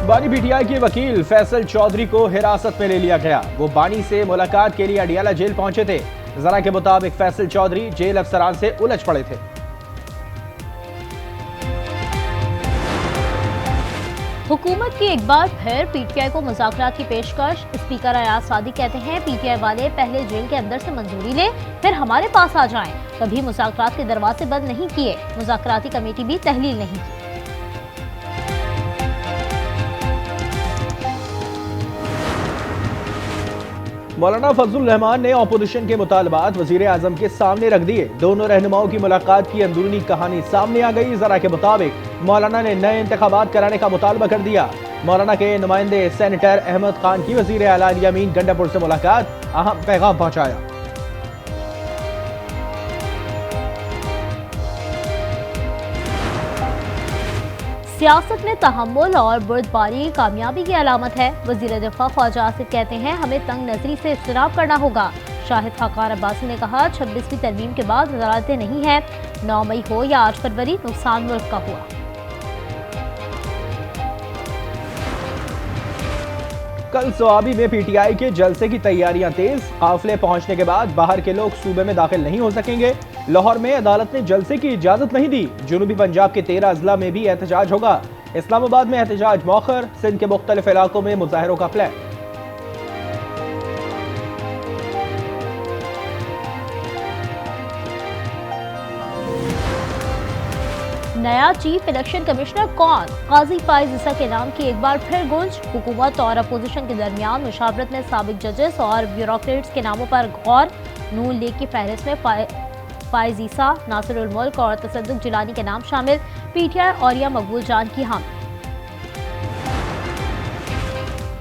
बानी पीटीआई के वकील फैसल चौधरी को हिरासत में ले लिया गया। वो बानी से मुलाकात के लिए अडियाला जेल पहुंचे थे। जरा के मुताबिक फैसल चौधरी जेल अफसरान से उलझ पड़े थे। हुकूमत की एक बार फिर पीटीआई को मुज़ाकरात की पेशकश। स्पीकर अयाज सादी कहते हैं पीटीआई वाले पहले जेल के अंदर से मंजूरी ले फिर हमारे पास आ जाएं। कभी मुज़ाकरात के दरवाजे बंद नहीं किए, मुज़ाकराती कमेटी भी तहलील नहीं की। मौलाना फजलुर रहमान ने अपोजिशन के मुतालबात वजीर आजम के सामने रख दिए। दोनों रहनुमाओं की मुलाकात की अंदरूनी कहानी सामने आ गई। जरा के मुताबिक मौलाना ने नए इंतखाबात कराने का मुतालबा कर दिया। मौलाना के नुमाइंदे सेनेटर अहमद खान की वजीर आला यामीन गंडापुर से मुलाकात, अहम पैगाम पहुंचाया। सियासत में तहम्मुल और बुर्दबारी कामयाबी की अलामत है। वजीर दिफा ख्वाजा आसिफ कहते हैं हमें तंग नजरी से इज्तनाब करना होगा। शाहिद खाकार अब्बासी ने कहा 26वीं तरमीम के बाद अदालतें नहीं हैं। 9 मई हो या 8 फरवरी, नुकसान मुल्क का हुआ। कल सोआबी में पीटीआई के जलसे की तैयारियां तेज। काफिले पहुंचने के बाद बाहर के लोग सूबे में दाखिल नहीं हो सकेंगे। लाहौर में अदालत ने जलसे की इजाजत नहीं दी। जनूबी पंजाब के 13 अजला में भी एहतजाज होगा। इस्लामाबाद में एहतजाज मौखर। सिंध के मुख्तलिफ इलाकों में मुजाहरों का प्लान। नया चीफ इलेक्शन कमिश्नर कौन? काजी फाइज ईसा के नाम की एक बार फिर गूंज। हुकूमत और अपोजिशन के दरमियान मुशावरत में साबिक जजेस और ब्यूरोक्रेट्स के नामों पर गौर। नून लीग की फहरिस्त में फाइज ईसा, नासिरुल मुल्क और तसद्दुक जिलानी के नाम शामिल। पीटीआई और या मकबूल जान की हामी।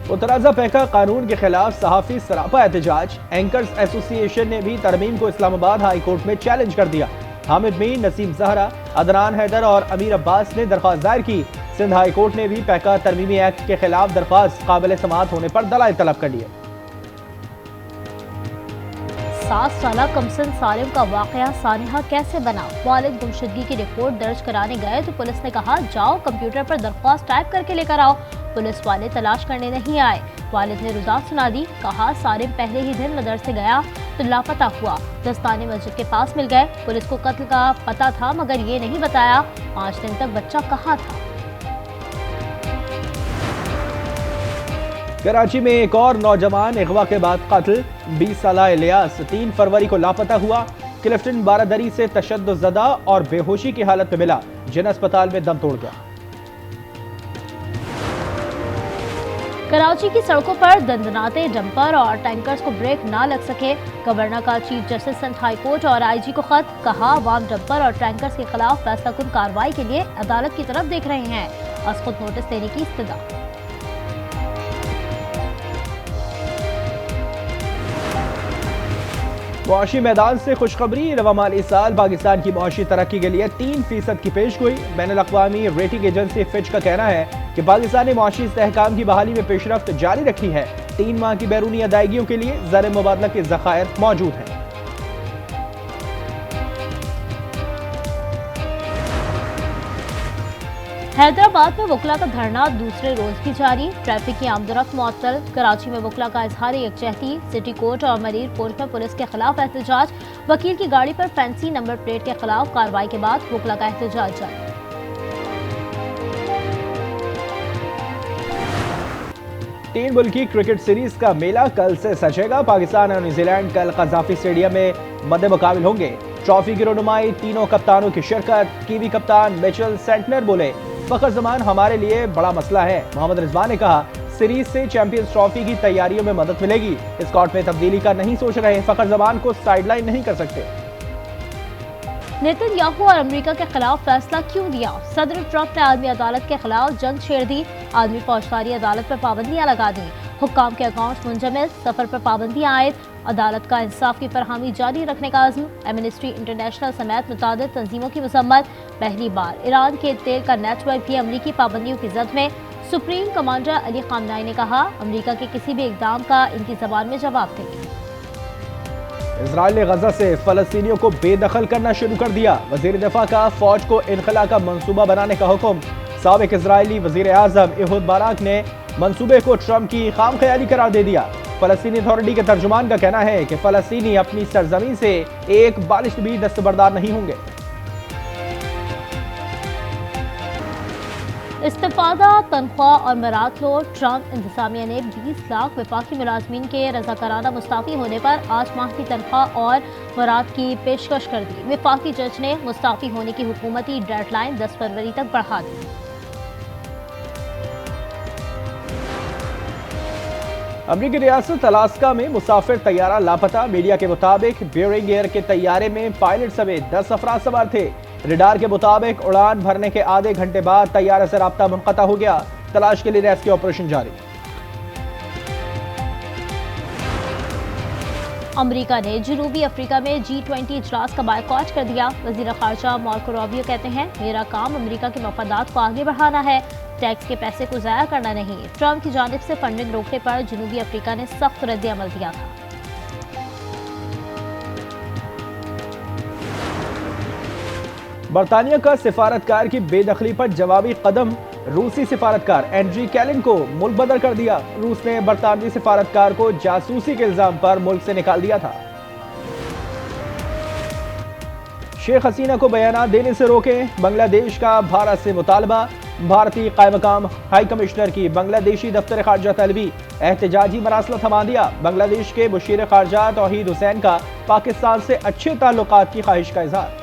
मुतराजा पैका कानून के खिलाफ सहाफी सरापा एहतजाज। एंकर्स एसोसिएशन ने भी तरमीम को इस्लामाबाद हाई कोर्ट में चैलेंज कर दिया। हामिद मीन, नसीम जहरा, अदनान हैदर और अमीर अब्बास ने दरख्वास्त दायर की। सिंध हाई कोर्ट ने भी पैका तरमीमी एक्ट के खिलाफ दरख्वास्त काबिल समाअत होने पर दलाइल तलब कर लिए। 7 साला कमसन सालिम का वाकया सानिहा कैसे बना? वालिद गुमशुदगी की रिपोर्ट दर्ज कराने गए तो पुलिस ने कहा जाओ कंप्यूटर पर दरख्वास्त टाइप करके लेकर आओ। पुलिस वाले तलाश करने नहीं आए। वालिद ने रुज़ात सुना दी। कहा सालिम पहले ही दिन मदरसे गया तो लापता हुआ। दस्ताने मस्जिद के पास मिल गए। पुलिस को कत्ल का पता था मगर ये नहीं बताया 5 दिन तक बच्चा कहाँ था। कराची में एक और नौजवान अगवा के बाद कत्ल। 20 साला इलियास 3 फरवरी को लापता हुआ। क्लिफ्टन बारादरी से तशद्दुज़दा और बेहोशी की हालत में मिला। जिन अस्पताल में दम तोड़ गया। कराची की सड़कों पर दंदनाते डंपर और टैंकर्स को ब्रेक ना लग सके। गवर्नर का chief justice Sindh high court और आईजी को खत। कहा अवाम डंपर और टैंकर्स के खिलाफ फैसलाकुन कार्रवाई के लिए अदालत की तरफ देख रहे हैं। अज खुद नोटिस देने की इस्तदा। मुआशी मैदान से खुशखबरी। रवा माली साल पाकिस्तान की मुआशी तरक्की के लिए 3% की पेशगोई। बैनुल-अक़वामी रेटिंग एजेंसी फिच का कहना है कि पाकिस्तान ने मुआशी इस्तेहकाम की बहाली में पेशरफ्त जारी रखी है। 3 माह की बैरूनी अदायगियों के लिए ज़र मुबादला के ज़खायर मौजूद हैं। हैदराबाद में वकला का धरना दूसरे रोज भी जारी। ट्रैफिक की आमदोरफ्त मुअत्तल। कराची में वकला का इजहार यकजहती। सिटी कोर्ट और मरीर कोर्ट में पुलिस के खिलाफ एहतजाज। वकील की गाड़ी पर फैंसी नंबर प्लेट के खिलाफ कार्रवाई के बाद वकला का एहतजाज जारी। तीन मुल्की क्रिकेट सीरीज का मेला कल से सजेगा। पाकिस्तान और न्यूजीलैंड कल कज़ाफी स्टेडियम में मद्दे मुकाबिल होंगे। ट्रॉफी की रुनुमाई, तीनों कप्तानों की शिरकत। कीवी कप्तान मिचेल सेंटनर बोले फखर जमान हमारे लिए बड़ा मसला है। मोहम्मद रिजवान ने कहा सीरीज से चैंपियंस ट्रॉफी की तैयारियों में मदद मिलेगी। स्क्वाड में तब्दीली का नहीं सोच रहे। फखर जमान को साइडलाइन नहीं कर सकते। नेतन्याहू और अमेरिका के खिलाफ फैसला क्यों दिया? सदर ट्रंप ने आदमी अदालत के खिलाफ जंग छेड़ दी। आदमी फौजदारी अदालत पर पाबंदियां लगा दी। हुक्काम के अकाउंट मुंजमद। सफर पर पाबंदियां आयद। अदालत का इंसाफ की फरहमी जारी रखने का अज़्म। एमनेस्टी इंटरनेशनल समेत मुतादिद तंजीमों की मजम्मत। पहली बार ईरान के तेल का नेटवर्क भी अमरीकी पाबंदियों की जद में। सुप्रीम कमांडर अली खामनाई ने कहा अमरीका के किसी भी इक़दाम का इनकी ज़बान में जवाब देंगे। इजराइल ने गजा से फलस्तीनियों को बेदखल करना शुरू कर दिया। वजीर दिफा का फौज को इनखला का मंसूबा बनाने का हुक्म। साबिक इजरायली वजीर आजम एहूद बाराक ने मंसूबे को ट्रंप की खामख्याली करार दे दिया। फलस्तीनी अथॉरिटी के तर्जुमान का कहना है कि फलस्तीनी अपनी सरजमीन से एक बालिश भी दस्तबरदार नहीं होंगे। इस्तीफादा, तनख्वाह और मरात लो। ट्रंप इंतजामिया ने 20 लाख वफाकी मुलाजमीन के रजाकाराना मुस्ताफी होने पर 8 माह की तनख्वाह और मरात की पेशकश कर दी। वफाकी जज ने मुस्ताफी होने की हुकूमती डेडलाइन 10 फरवरी तक बढ़ा दी। अमरीकी रियासत अलास्का में मुसाफिर तैयारा लापता। मीडिया के मुताबिक बेयरिंग एयर के तैयारे में पायलट समेत 10 अफराद सवार थे। रडार के मुताबिक उड़ान भरने के आधे घंटे बाद तैयारे से राब्ता मुनक़ता हो गया। तलाश के लिए रेस्क्यू ऑपरेशन जारी। अमेरिका ने जनूबी अफ्रीका में G20 इजलास का बायकॉट कर दिया। वजीर खारजा मार्को रूबियो कहते हैं, मेरा काम अमेरिका के मफादात को आगे बढ़ाना है, टैक्स के पैसे को ज़ाया करना नहीं। ट्रंप की जानिब से फंडिंग रोकने पर जनूबी अफ्रीका ने सख्त रद्द-ए-अमल दिया था। बरतानिया का सिफारतकार की बेदखली पर जवाबी कदम। रूसी सिफारतकार एंड्री कैलिन को मुल्क बदर कर दिया। रूस ने बरतानवी सिफारतकार को जासूसी के इल्जाम पर मुल्क से निकाल दिया था। शेख हसीना को बयाना देने से रोकें, बांग्लादेश का भारत से मुतालबा। भारतीय कायम मकाम हाई कमिश्नर की बांग्लादेशी दफ्तर खारजा तलबी। एहतजाजी मरासला थमा दिया। बांग्लादेश के मुशीर खारजा तौहीद हुसैन का पाकिस्तान से अच्छे ताल्लुकात की ख्वाहिश का इजहार।